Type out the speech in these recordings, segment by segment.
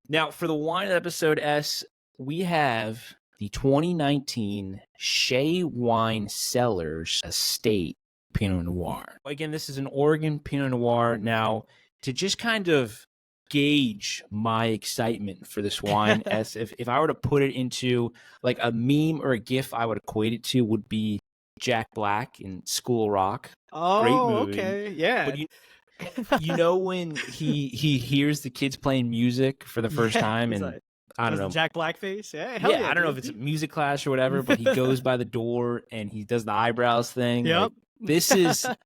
Now, for the wine episode S, we have the 2019 Shea Wine Cellars Estate Pinot Noir. Again, this is an Oregon Pinot Noir. Now, to just kind of gauge my excitement for this wine, as if I were to put it into like a meme or a GIF, I would equate it to would be Jack Black in School of Rock. Oh, great movie. Okay, yeah. But you know when he hears the kids playing music for the first time, and like, I don't know, Jack Blackface. Yeah, I don't know if it's a music class or whatever, but he goes by the door and he does the eyebrows thing. Yep. Like,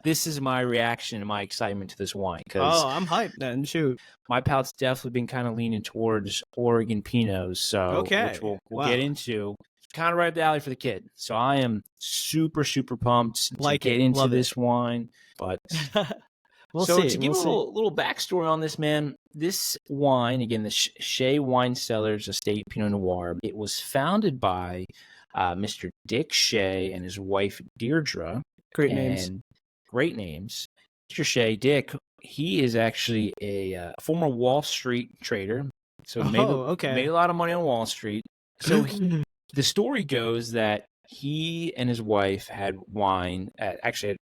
this is my reaction and my excitement to this wine, because I'm hyped then. Shoot, my palate's definitely been kind of leaning towards Oregon Pinots, so which we'll get into. Kind of right up the alley for the kid. So I am super pumped to get into this wine. But we'll see. To give a little backstory on this, man, this wine, again, the Shea Wine Cellars Estate Pinot Noir, it was founded by Mr. Dick Shea and his wife Deirdre. Great names. Mr. Shea, Dick, he is actually a former Wall Street trader. So made a lot of money on Wall Street. So the story goes that he and his wife had wine at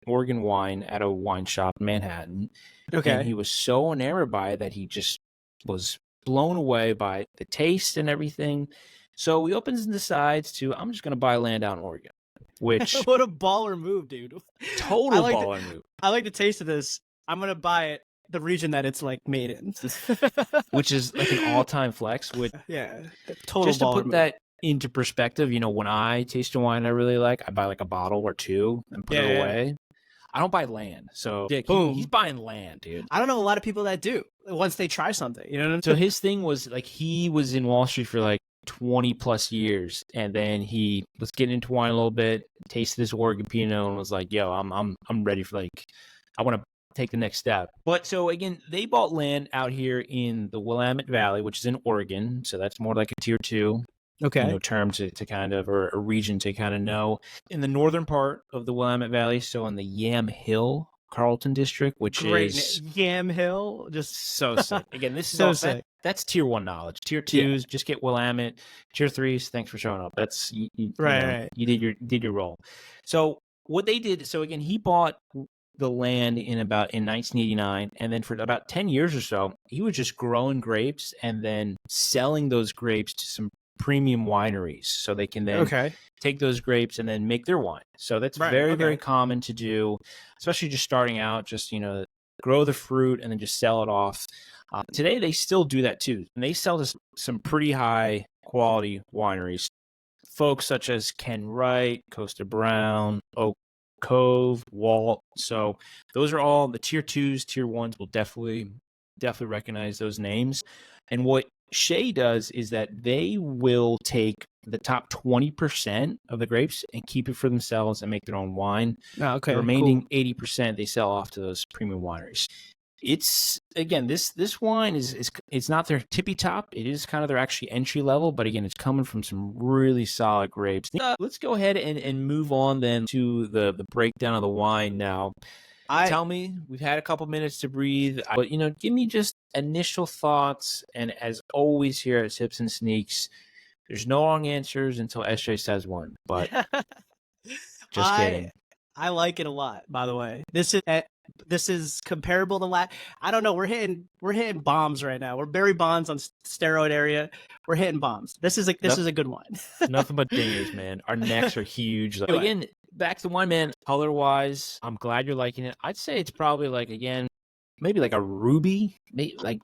Oregon wine at a wine shop in Manhattan. Okay. And he was so enamored by it that he just was blown away by the taste and everything. So he opens and decides I'm just going to buy land out in Oregon. Which what a baller move, dude. Total baller move. I like the taste of this. I'm going to buy it the region that it's like made in. Which is like an all-time flex. Total just to put move. That into perspective, when I taste a wine I really like, I buy like a bottle or two and put it away. I don't buy land. So Dick, he's buying land, dude. I don't know a lot of people that do once they try something. You know what I'm saying? So his thing was like he was in Wall Street for like 20 plus years, and then he was getting into wine a little bit, tasted this Oregon Pinot, and was like, "Yo, I'm ready for I want to take the next step." But so again, they bought land out here in the Willamette Valley, which is in Oregon. So that's more like a tier 2. Term to kind of, or a region to kind of know. In the northern part of the Willamette Valley, so in the Yam Hill Carlton district, which is Yam Hill, just so sick. Again, this is so sick. That's tier 1 knowledge. Tier 2s, just get Willamette. Tier 3s, thanks for showing up. That's right. You did your role. So what they did, so again, he bought the land in 1989, and then for about 10 years or so, he was just growing grapes and then selling those grapes to some premium wineries, so they can then take those grapes and then make their wine. So that's very common to do, especially just starting out, just grow the fruit and then just sell it off. Today they still do that too, and they sell to some pretty high quality wineries, folks such as Ken Wright, Costa Brown, Oak Cove, Walt. So those are all the tier 2s. Tier 1s will definitely recognize those names. And what Shea does is that they will take the top 20% of the grapes and keep it for themselves and make their own wine. The remaining 80% they sell off to those premium wineries. It's, again, this wine is it's not their tippy top. It is kind of their actually entry level, but again, it's coming from some really solid grapes. Let's go ahead and move on then to the breakdown of the wine now. Tell me, we've had a couple minutes to breathe, but give me just initial thoughts. And as always here at Sips and Sneaks, there's no wrong answers until SJ says one. But just kidding. I like it a lot. By the way, this is comparable to I don't know. We're hitting bombs right now. We're Barry Bonds on steroid area. We're hitting bombs. This is a good one. Nothing but dingers, man. Our necks are huge. Again, back to the wine, man. Color wise, I'm glad you're liking it. I'd say it's probably maybe like a ruby, maybe like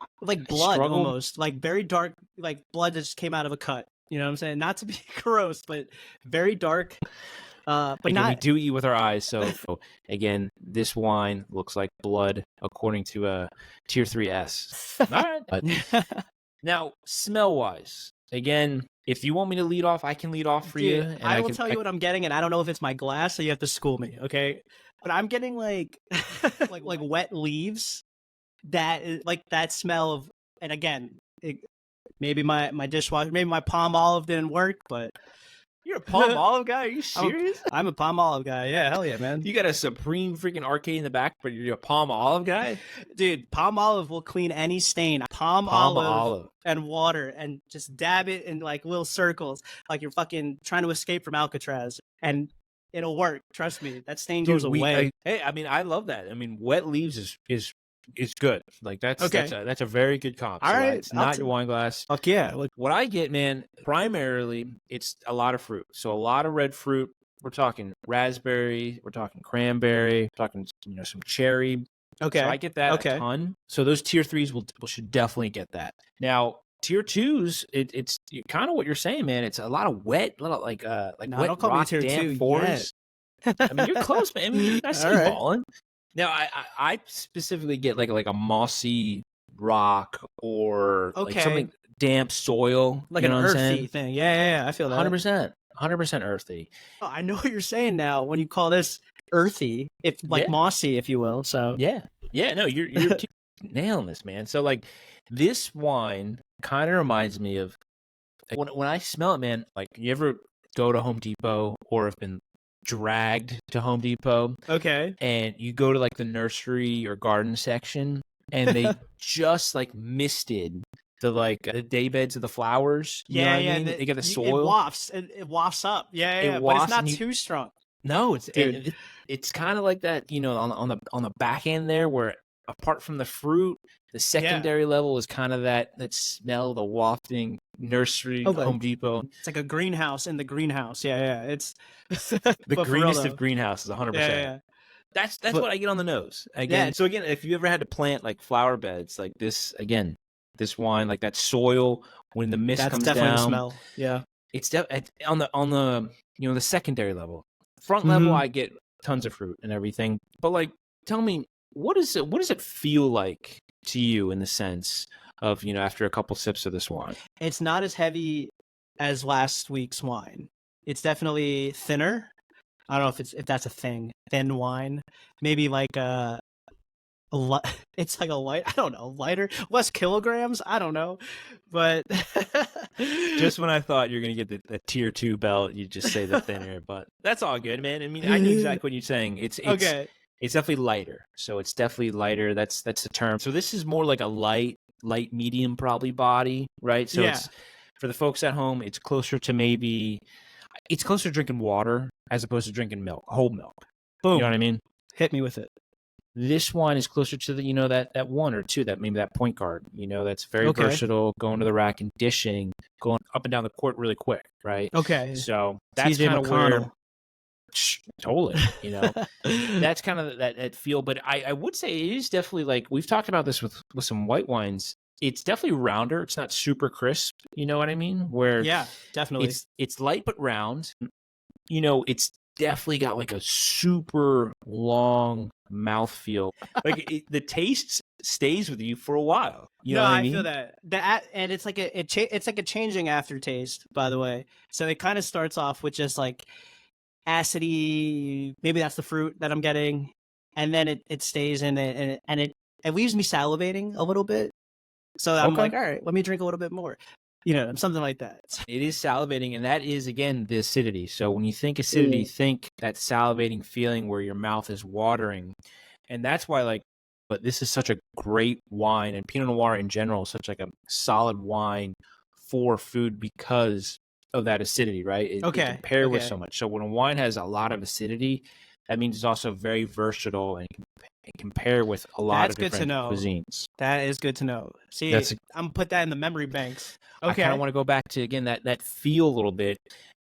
blood almost, like very dark, like blood that just came out of a cut. You know what I'm saying? Not to be gross, but very dark. But again, we do eat with our eyes, so again, this wine looks like blood according to a tier 3S. All right, but now smell wise, again, if you want me to lead off, I can lead off for you. And I will tell you what I'm getting, and I don't know if it's my glass, so you have to school me, okay? But I'm getting like wet leaves. That is like that smell of, and again, maybe my dishwasher, maybe my palm olive didn't work, but You're a palm olive guy? Are you serious? I'm a palm olive guy. Yeah, hell yeah, man. You got a Supreme freaking arcade in the back, but you're a palm olive guy? Dude, palm olive will clean any stain. Palm olive and water, and just dab it in like little circles, like you're fucking trying to escape from Alcatraz, and it'll work. Trust me, that stain goes away. I mean, I love that. I mean, wet leaves is good. Like that's a very good comp. All right, it's not your wine glass. Fuck yeah. What I get, man, primarily it's a lot of fruit. So a lot of red fruit. We're talking raspberry. We're talking cranberry. We're talking some cherry. Okay. So I get that a ton. So those tier 3s should definitely get that. Now tier 2s, it's kind of what you're saying, man. It's a lot of wet, a lot of like wet don't call rock, me tier damp 2 forest. I mean, you're close, man. I mean, I see you balling. Now I specifically get like a mossy rock or like something damp soil, like an earthy thing. Yeah, I feel that. 100% earthy. Oh, I know what you're saying now when you call this earthy, if like mossy, if you will. So yeah, no, you're nailing this, man. So like this wine kind of reminds me of when I smell it, man. Like you ever go to Home Depot or have been dragged to Home Depot, and you go to like the nursery or garden section, and they just like misted the day beds of the flowers. You know what I mean? They get the soil. It wafts up. Yeah. But it's not too strong. No, it's kind of like that, on the back end there, where apart from the fruit, the secondary level is kind of that smell, the wafting nursery, Home Depot. It's like a greenhouse in the greenhouse. Yeah. It's the greenest of greenhouses, 100%. Yeah. That's what I get on the nose. Again, so again, if you ever had to plant like flower beds like this, again, this wine, like that soil when the mist comes down, definitely the smell. Yeah, it's on the the secondary level. Front level, I get tons of fruit and everything. But like, tell me, what does it feel like to you in the sense of after a couple sips of this wine? It's not as heavy as last week's wine. It's definitely thinner. I don't know if that's a thing. Thin wine, maybe like it's like a light. I don't know, lighter, less kilograms. I don't know, but just when I thought you're gonna get the tier 2 belt, you just say the thinner. But that's all good, man. I mean, I knew exactly what you're saying. It's okay. It's definitely lighter. So it's definitely lighter. That's the term. So this is more like a light medium probably body, right? So it's for the folks at home. It's closer to drinking water as opposed to drinking milk, whole milk. Boom. You know what I mean? Hit me with it. This wine is closer to the that 1 or 2, that maybe that point guard. That's very versatile, going to the rack and dishing, going up and down the court really quick, right? Okay. So that's kind of where. Totally, that's kind of that feel. But I would say it is definitely, like we've talked about this with some white wines. It's definitely rounder. It's not super crisp. You know what I mean? Where definitely it's light but round. It's definitely got like a super long mouthfeel. Like the taste stays with you for a while. You know what I mean? Feel that. And it's like it's like a changing aftertaste, by the way. So it kind of starts off with just like acidy, maybe that's the fruit that I'm getting, and then it stays in it, and it leaves me salivating a little bit. So I'm like, all right, let me drink a little bit more. Something like that. It is salivating, and that is, again, the acidity. So when you think acidity, think that salivating feeling where your mouth is watering. And that's why, but this is such a great wine, and Pinot Noir in general is such like a solid wine for food because of that acidity, right? It can pair with so much. So when a wine has a lot of acidity, that means it's also very versatile and can pair with a lot of different cuisines. That is good to know. See, I'm put that in the memory banks. I kind of want to go back to, again, that feel a little bit.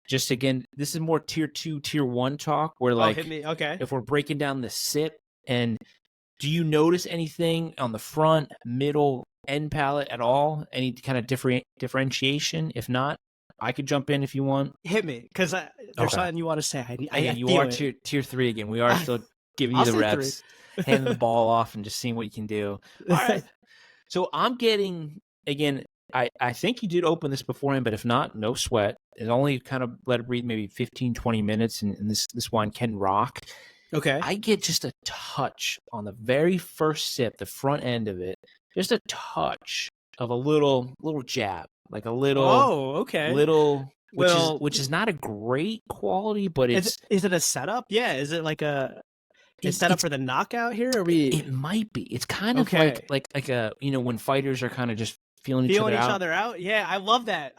Just, again, this is more tier 2, tier 1 talk, where hit me. If we're breaking down the sip, and do you notice anything on the front, middle, end palate at all? Any kind of differentiation? If not, I could jump in if you want. Hit me, because there's something you want to say. You are tier 3 again. We are still giving you the reps, handing the ball off, and just seeing what you can do. All right. So I'm getting, again, I think you did open this beforehand, but if not, no sweat. It only kind of let it breathe maybe 15, 20 minutes, and this wine can rock. Okay. I get just a touch on the very first sip, the front end of it, just a touch of a little jab, like a little little which is not a great quality, but is it a setup? Yeah, is it like a set up for the knockout here? Or it might be. It's kind of like a when fighters are kind of just feeling each other out. Yeah, I love that.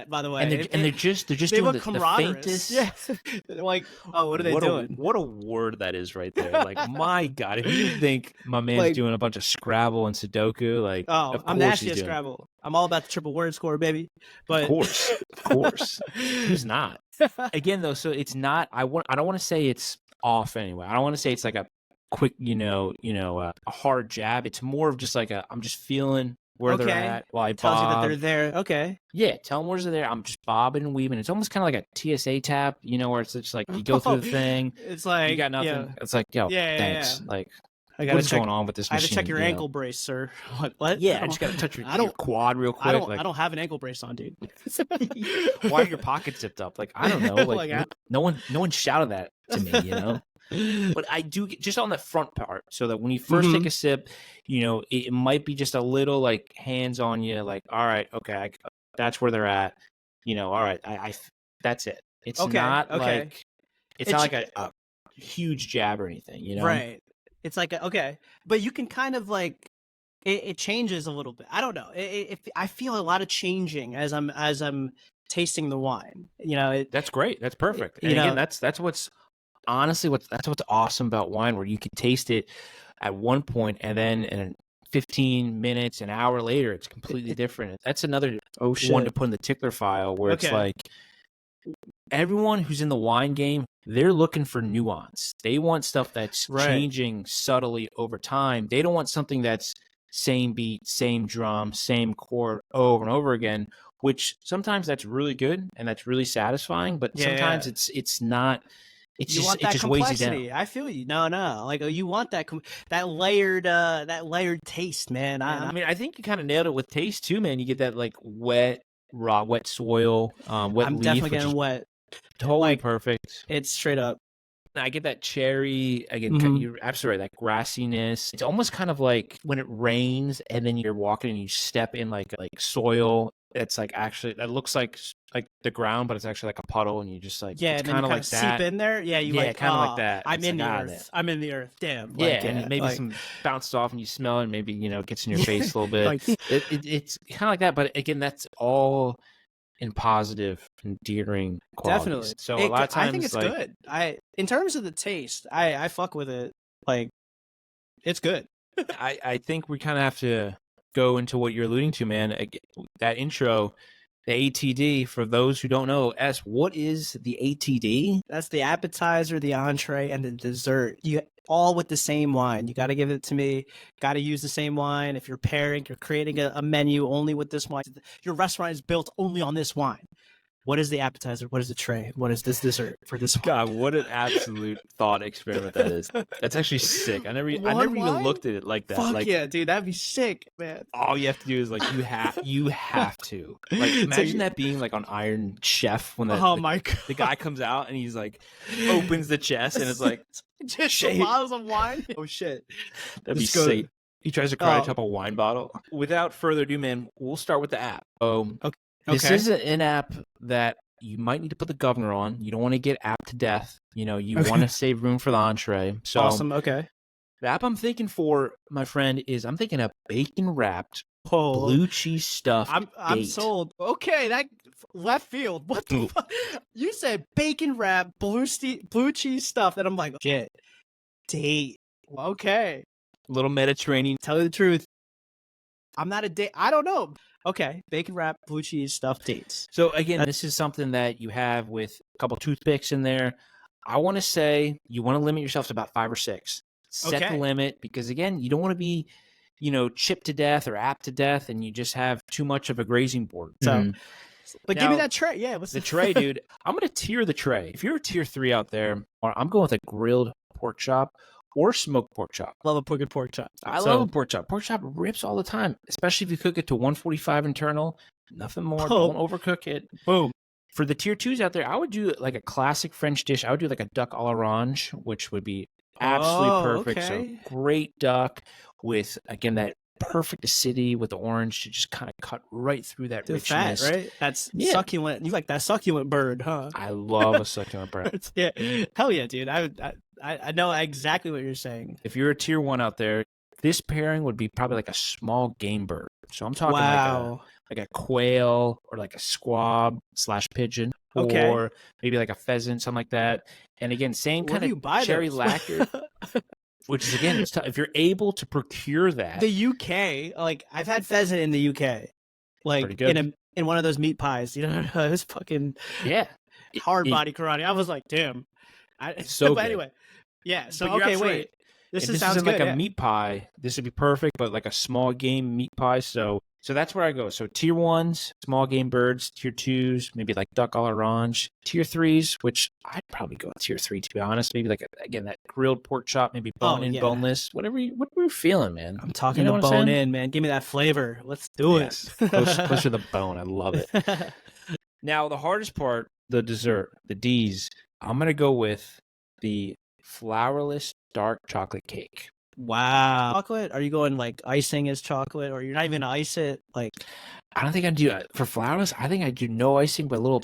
By the way, and they're just doing the faintest. Yeah, like, oh, what are they doing? What a word that is right there. Like, my God, if you think my man's doing a bunch of Scrabble and Sudoku, like, of course I'm nasty at Scrabble. I'm all about the triple word score, baby. But of course, who's not? Again, though, so it's not. I don't want to say it's off anyway. I don't want to say it's like a quick, a hard jab. It's more of just like I'm just feeling where they're at while I bob. Tells you that they're there. Okay. Yeah, tell them where they're there. I'm just bobbing and weaving. It's almost kind of like a TSA tap, where it's just like you go through the thing. It's like you got nothing. Yeah. It's like, thanks. Yeah. Like, what's going on with this machine? I have to check your ankle brace, sir. What? Yeah, I just got to touch your quad real quick. I don't have an ankle brace on, dude. Why are your pockets zipped up? Like, I don't know. Like, no one shouted that to me, But I do just on the front part, so that when you first take a sip, it might be just a little like hands on you, like, all right, okay, that's where they're at, all right, I that's it. It's not like it's not like a huge jab or anything, Right. It's like but you can kind of like it changes a little bit. I don't know. I feel a lot of changing as I'm tasting the wine. That's great. That's perfect. And again, that's what's. Honestly, that's what's awesome about wine, where you can taste it at one point and then in 15 minutes, an hour later, it's completely different. That's another one to put in the tickler file, where it's like everyone who's in the wine game, they're looking for nuance. They want stuff that's changing subtly over time. They don't want something that's same beat, same drum, same chord over and over again, which sometimes that's really good and that's really satisfying, but sometimes it's not. It just weighs you down. I feel you. No, like you want that layered taste, man. I mean, I think you kind of nailed it with taste too, man. You get that like wet soil, wet I'm leaf. I'm definitely getting wet. Totally perfect. It's straight up. I get that cherry. Again, you're absolutely right. That grassiness. It's almost kind of like when it rains and then you're walking and you step in like soil. It's like actually that looks like the ground, but it's actually like a puddle, and you just like it's kind of like that. Seep in there, kind of like that. I'm in the earth. I'm in the earth. Damn. And maybe some bounces off, and you smell it, and maybe it gets in your face a little bit. It's kind of like that, but again, that's all in positive, endearing qualities. Definitely. So a lot of times, I think it's good. In terms of the taste, I fuck with it. Like, it's good. I think we kind of have to go into what you're alluding to, man. That intro, the ATD, for those who don't know, what is the ATD? That's the appetizer, the entree, and the dessert. You all with the same wine. You got to give it to me. Got to use the same wine. If you're creating a menu only with this wine. Your restaurant is built only on this wine. What is the appetizer? What is the tray? What is this dessert for this wine? God, what an absolute thought experiment that is. That's actually sick. I never even looked at it like that. Fuck yeah, dude, that'd be sick, man. All you have to do is like you have to. Like, imagine that being like on Iron Chef when the guy comes out and he's like opens the chest and it's like just bottles of wine. Oh shit. That'd be sick. He tries to karate chop a wine bottle. Without further ado, man, we'll start with the app. This is an app that you might need to put the governor on. You don't want to get app to death. You want to save room for the entree. So awesome. Okay. The app I'm thinking for, my friend, is I'm thinking a bacon wrapped blue cheese stuffed. I'm sold. Okay, that left field. What the fuck? You said bacon wrapped blue cheese stuff, and I'm like, shit. Date. Okay. A little Mediterranean. Tell you the truth, I'm not a date. I don't know. Okay, bacon wrap, blue cheese, stuffed dates. So again, this is something that you have with a couple toothpicks in there. I want to say you want to limit yourself to about 5 or 6. Set the limit, because again, you don't want to be, chipped to death or apt to death, and you just have too much of a grazing board. So, but give me that tray. Yeah, the tray, dude. I'm gonna tier the tray. If you're a tier 3 out there, I'm going with a grilled pork chop or smoked pork chop. Love a good pork chop. I love a pork chop. Pork chop rips all the time, especially if you cook it to 145 internal. Nothing more. Don't overcook it. Boom. For the tier 2s out there, I would do like a classic French dish. I would do like a duck à l'orange, which would be absolutely perfect. Okay. So great duck with, again, that perfect acidity with the orange to just kind of cut right through that richness. Fat, right? That's succulent. You like that succulent bird, huh? I love a succulent bird. Yeah, hell yeah, dude. I know exactly what you're saying. If you're a tier 1 out there, this pairing would be probably like a small game bird. So I'm talking like a quail or like a squab / pigeon, or maybe like a pheasant, something like that. And again, same kind of cherry lacquer, which is again, it's tough. If you're able to procure that. The UK, like I've had pheasant in the UK, like in one of those meat pies. You know, it was fucking hard body karate. I was like, damn. So but anyway, yeah. So okay, wait. This sounds good. Like a meat pie. This would be perfect, but like a small game meat pie. So that's where I go. So tier 1s, small game birds. Tier 2s, maybe like duck à l'orange. Tier 3s, which I'd probably go tier 3 to be honest. Maybe like again that grilled pork chop, maybe bone in, boneless, whatever you're feeling, man. I'm talking to bone in, man. Give me that flavor. Let's do it. Close to the bone. I love it. Now the hardest part, the dessert, the D's. I'm gonna go with the flourless dark chocolate cake. Wow. Chocolate? Are you going like icing is chocolate, or you're not even ice it? Like, I don't think I do for flourless. I think I do no icing, but little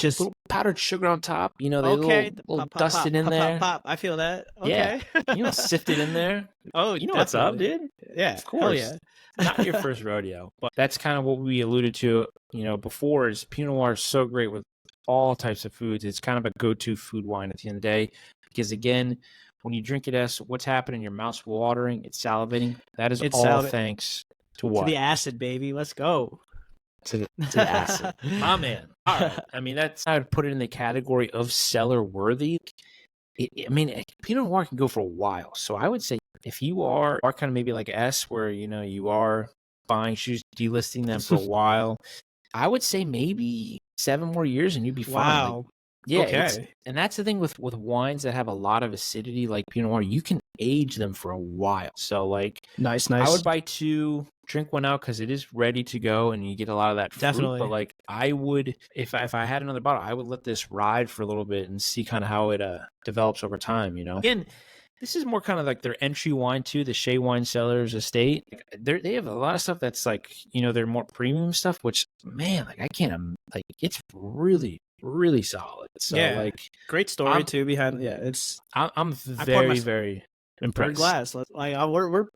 powdered sugar on top. You know, they little dusted in there. Pop. I feel that. Okay. Yeah. You know, sifted in there. Oh, you know what's up, dude? Yeah, of course. Hell yeah. Not your first rodeo, but that's kind of what we alluded to. You know, before is Pinot Noir is so great with all types of foods. It's kind of a go-to food wine at the end of the day, because again, when you drink it, what's happening? Your mouth's watering, it's salivating. That is all thanks to what? To the acid, baby. Let's go. To the acid. My man. All right. I mean, I would put it in the category of cellar worthy. Pinot Noir can go for a while. So I would say if you are kind of maybe like S, where, you know, you are buying shoes, delisting them for a while, I would say maybe 7 more years and you'd be fine. Wow. Like, yeah, okay. And that's the thing with wines that have a lot of acidity, like Pinot Noir, you can age them for a while. So, like, nice. I would buy 2, drink one out because it is ready to go, and you get a lot of that fruit. Definitely. But like, I would, if I had another bottle, I would let this ride for a little bit and see kind of how it develops over time. You know, again, this is more kind of like their entry wine too, the Shea Wine Cellars estate. They have a lot of stuff that's like, you know, they're more premium stuff, which, man, like I can't, like, it's really solid. So like, great story too behind. Yeah, it's I'm very impressed. Glass, like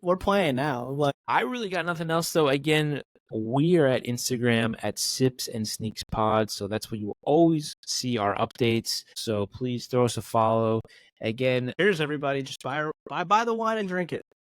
we're playing now. Like, I really got nothing else though. Again, we are at Instagram at Sips and Sneaks Pod, so that's where you will always see our updates. So please throw us a follow. Again, here's everybody. Just buy the wine and drink it.